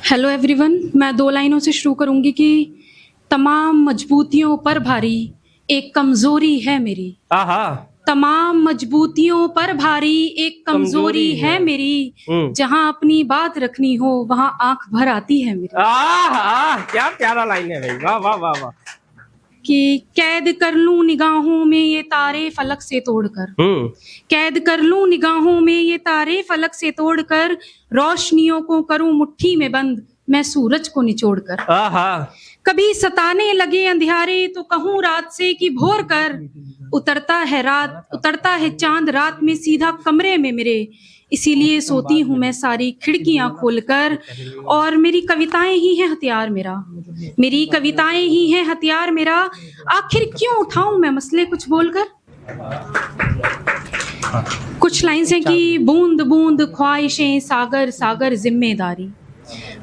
Hello everyone, मैं 2 लाइनों से शुरू करूंगी कि तमाम मजबूतियों पर भारी एक कमजोरी है मेरी। आहा। तमाम मजबूतियों पर भारी एक कमजोरी है मेरी। जहां अपनी बात रखनी हो वहां आंख भर आती है मेरी। आहा, क्या प्यारा लाइन है भाई, वाह वाह वाह वाह। कि कैद कर लूं निगाहों में ये तारे फलक से तोड़कर, कैद कर लूं निगाहों में ये तारे फलक से तोड़कर, रोशनियों को करूं मुट्ठी में बंद मैं सूरज को निचोड़कर। आहा। कभी सताने लगे अंधियारे तो कहूं रात से कि भोर कर, उतरता है चांद रात में सीधा कमरे में मेरे, इसीलिए सोती हूं मैं सारी खिड़कियां खोलकर। और मेरी कविताएं ही हैं हथियार मेरा, मेरी कविताएं ही हैं हथियार मेरा। आखिर क्यों उठाऊं मैं मसले कुछ बोलकर। कुछ लाइन्स हैं कि बूंद बूंद ख्वाहिशें सागर सागर जिम्मेदारी,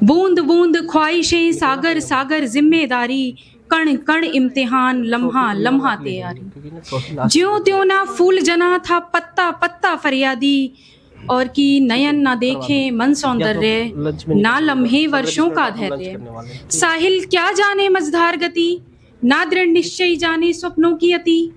बूंद बूंद ख्वाहिशें सागर सागर जिम्मेदारी, कण कण इम्तिहान लम्हा लम्हा तैयारी। ज्यों त्यों ना फूल जना था पत्ता पत्ता फरियादी, और कि नयन ना देखे मन सौंदर्य ना लम्हे वर्षों का धैर्य। साहिल क्या जाने मझधार गति, ना दृढ़ निश्चय जाने स्वप्नों की अति।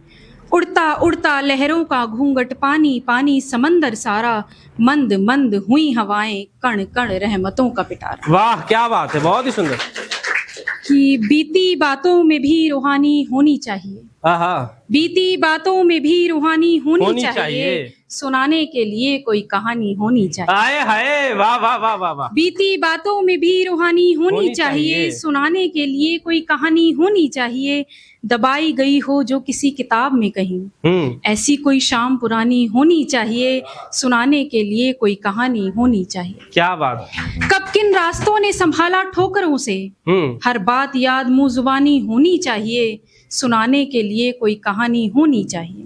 उड़ता उड़ता लहरों का घूंघट पानी पानी समंदर सारा, मंद मंद हुई हवाएं कण कण रहमतों का पिटारा। वाह क्या बात है, बहुत ही सुंदर। कि बीती बातों में भी रूहानी होनी चाहिए, आहा। बीती बातों में भी रूहानी होनी चाहिए, सुनाने के लिए कोई कहानी होनी चाहिए। आए हाय, वाह वाह वाह वाह वाह। बीती बातों में भी रूहानी होनी चाहिए, सुनाने के लिए कोई कहानी होनी चाहिए। दबाई गई हो जो किसी किताब में कहीं, ऐसी कोई शाम पुरानी होनी चाहिए, सुनाने के लिए कोई कहानी होनी चाहिए। क्या बात। कब किन रास्तों ने संभाला ठोकरों से, हर बात याद मुंह जुबानी होनी चाहिए, सुनाने के लिए कोई कहानी होनी चाहिए।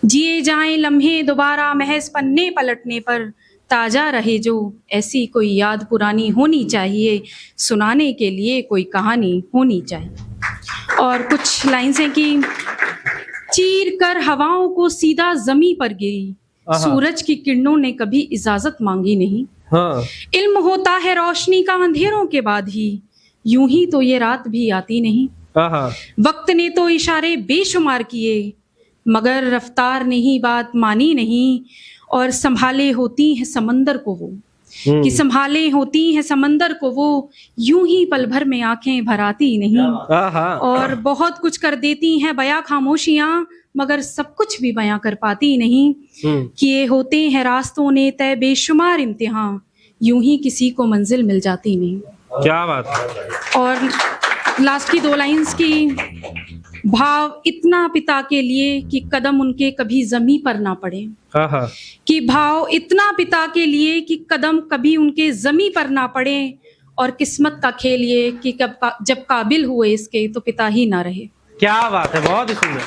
जिए जाएं लम्हे दोबारा महज पन्ने पलटने पर, ताजा रहे जो ऐसी कोई याद पुरानी होनी चाहिए, सुनाने के लिए कोई कहानी होनी चाहिए। और कुछ लाइन्स हैं कि चीर कर हवाओं को सीधा जमी पर गिरी, सूरज की किरणों ने कभी इजाजत मांगी नहीं। इल्म होता है रोशनी का अंधेरों के बाद ही, यूं ही तो ये रात भी आती नहीं। वक्त ने तो इशारे बेशुमार किए, मगर रफ्तार ने ही बात मानी नहीं। और संभाले होती है समंदर को वो, कि संभाले होती है समंदर को वो, यूं ही पल भर में आंखें भर आती नहीं। और बहुत कुछ कर देती हैं बयां खामोशियां, मगर सब कुछ भी बयां कर पाती नहीं। किए होते हैं रास्तों ने तय बेशुमार इम्तिहान, यूं ही किसी को मंजिल मिल जाती नहीं। क्या बात। और लास्ट की 2 लाइन्स की भाव इतना पिता के लिए कि कदम उनके कभी जमी पर ना पड़े, कि भाव इतना पिता के लिए कि कदम कभी उनके जमी पर ना पड़े। और किस्मत का खेल ये कि जब काबिल हुए इसके तो पिता ही ना रहे। क्या बात है, बहुत ही सुंदर।